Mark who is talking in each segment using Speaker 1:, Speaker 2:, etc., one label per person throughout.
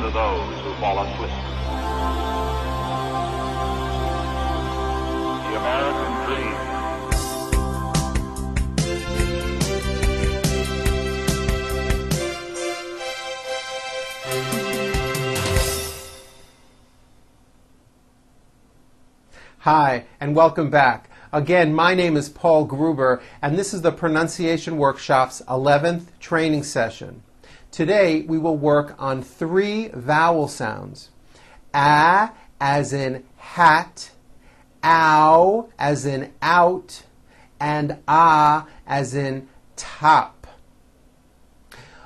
Speaker 1: to those who fall asleep. The American dream.
Speaker 2: Hi, and welcome back. Again, my name is Paul Gruber, and this is the Pronunciation Workshop's 11th training session. Today, we will work on 3 vowel sounds. A as in hat, ow as in out, and ah as in top.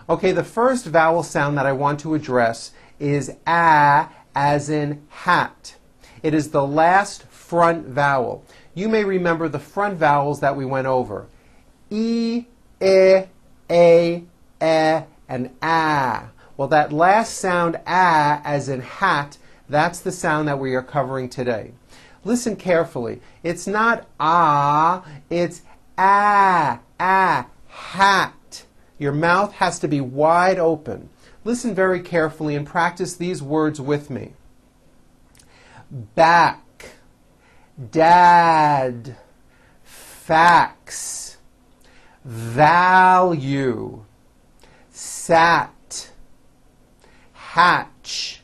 Speaker 2: Okay, the first vowel sound that I want to address is a as in hat. It is the last front vowel. You may remember the front vowels that we went over. E, a, and a. Well, that last sound, a, as in hat, that's the sound that we are covering today. Listen carefully. It's not ah, it's a, hat. Your mouth has to be wide open. Listen very carefully and practice these words with me. Back, dad, fax, value, sat, hatch,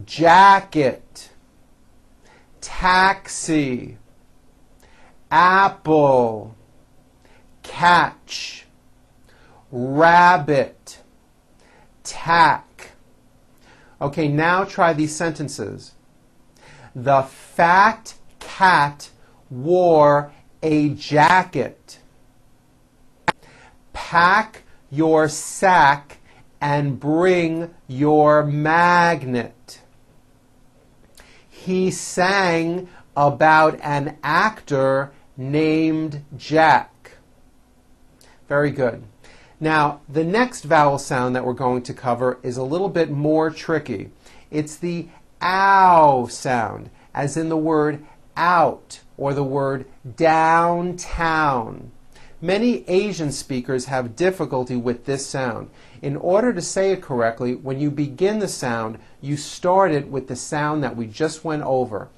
Speaker 2: jacket, taxi, apple, catch, rabbit, tack. Okay, now try these sentences. The fat cat wore a jacket. Pack your sack and bring your magnet. He sang about an actor named Jack. Very good. Now, the next vowel sound that we're going to cover is a little bit more tricky. It's the ow sound, as in the word out or the word downtown. Many Asian speakers have difficulty with this sound. In order to say it correctly, when you begin the sound, you start it with the sound that we just went over.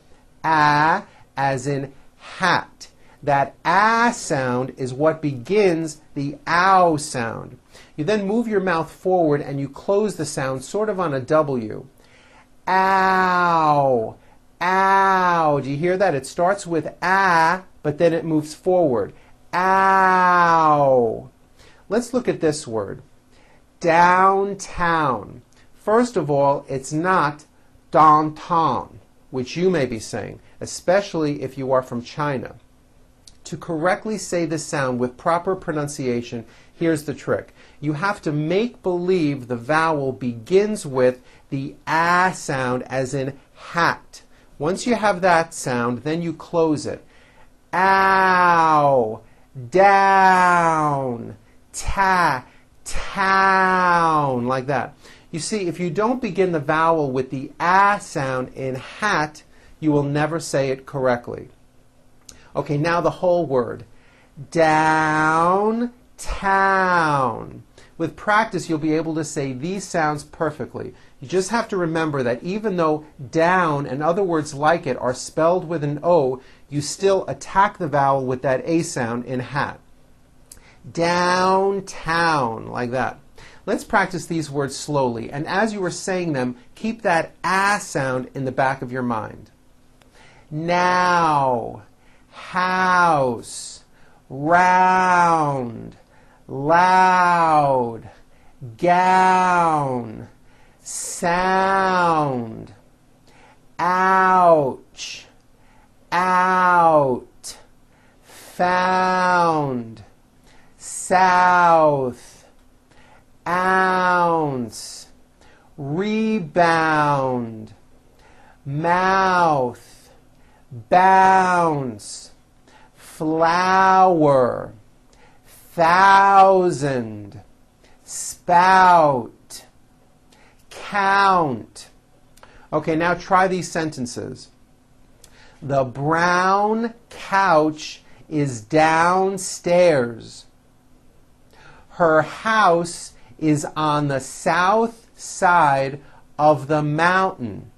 Speaker 2: A, as in hat. That a sound is what begins the ow sound. You then move your mouth forward and you close the sound sort of on a W. Ow, ow. Do you hear that? It starts with a, but then it moves forward. Ow. Let's look at this word. Downtown. First of all, it's not downtown, which you may be saying, especially if you are from China. To correctly say this sound with proper pronunciation, here's the trick. You have to make believe the vowel begins with the a sound, as in hat. Once you have that sound, then you close it. Ow, down, town, like that. You see, if you don't begin the vowel with the a sound in hat, you will never say it correctly. Okay, now the whole word. Downtown. With practice, you'll be able to say these sounds perfectly. You just have to remember that even though down and other words like it are spelled with an O, you still attack the vowel with that A sound in hat. Downtown, like that. Let's practice these words slowly, and as you are saying them, keep that A sound in the back of your mind. Now, house, round, loud, gown, sound, ouch, out, found, south, ounce, rebound, mouth, bounce, flower, thousand, spout, count. Okay, now try these sentences. The brown couch is downstairs. Her house is on the south side of the mountain.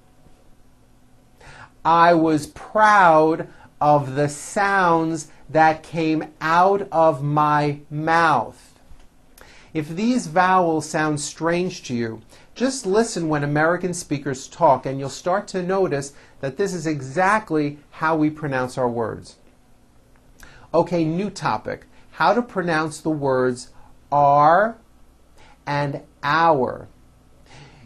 Speaker 2: I was proud of the sounds that came out of my mouth. If these vowels sound strange to you, just listen when American speakers talk and you'll start to notice that this is exactly how we pronounce our words. Okay, new topic. How to pronounce the words are and our.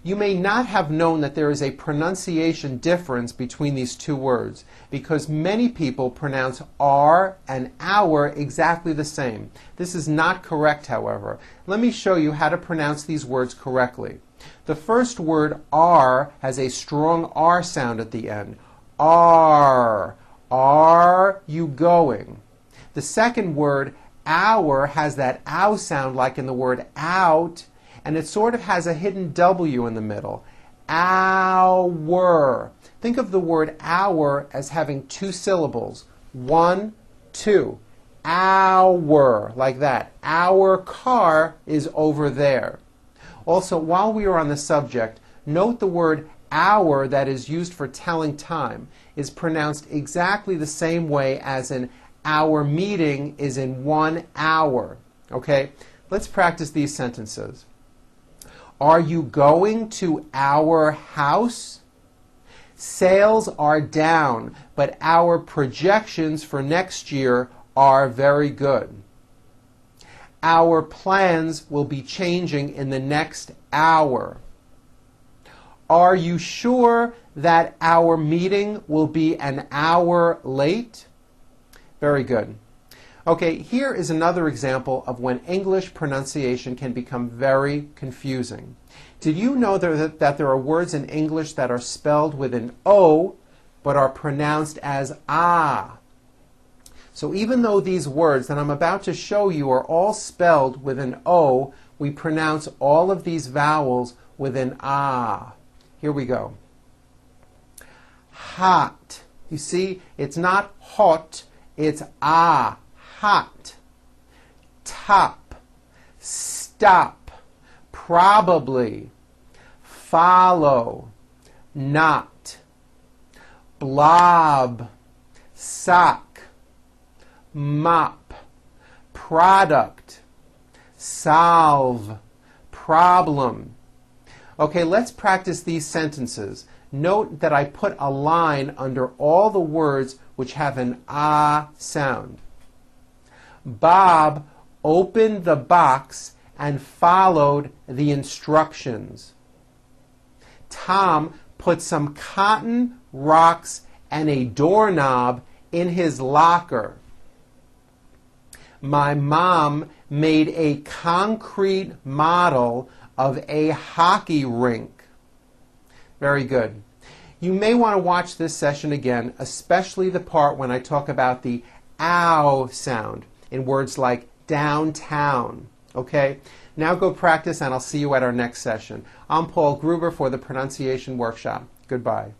Speaker 2: You may not have known that there is a pronunciation difference between these two words because many people pronounce are and our exactly the same. This is not correct, however. Let me show you how to pronounce these words correctly. The first word are has a strong R sound at the end. Are you going? The second word, our, has that ow sound like in the word out, and it sort of has a hidden W in the middle. Our. Think of the word our as having two syllables. 1, 2. Our, like that. Our car is over there. Also, while we are on the subject, note the word hour that is used for telling time is pronounced exactly the same way as in our meeting is in 1 hour. Okay? Let's practice these sentences. Are you going to our house? Sales are down, but our projections for next year are very good. Our plans will be changing in the next hour. Are you sure that our meeting will be an hour late? Very good. Okay, here is another example of when English pronunciation can become very confusing. Did you know that there are words in English that are spelled with an O but are pronounced as ah? So even though these words that I'm about to show you are all spelled with an O, we pronounce all of these vowels with an ah. Here we go. Hot. You see, it's not hot, it's ah. Hot. Top. Stop. Probably. Follow. Not. Blob. Sock. Mop. Product. Solve. Problem. Okay, let's practice these sentences. Note that I put a line under all the words which have an ah sound. Bob opened the box and followed the instructions. Tom put some cotton, rocks, and a doorknob in his locker. My mom made a concrete model of a hockey rink. Very good. You may want to watch this session again, especially the part when I talk about the ow sound in words like downtown. Okay? Now go practice and I'll see you at our next session. I'm Paul Gruber for the Pronunciation Workshop. Goodbye.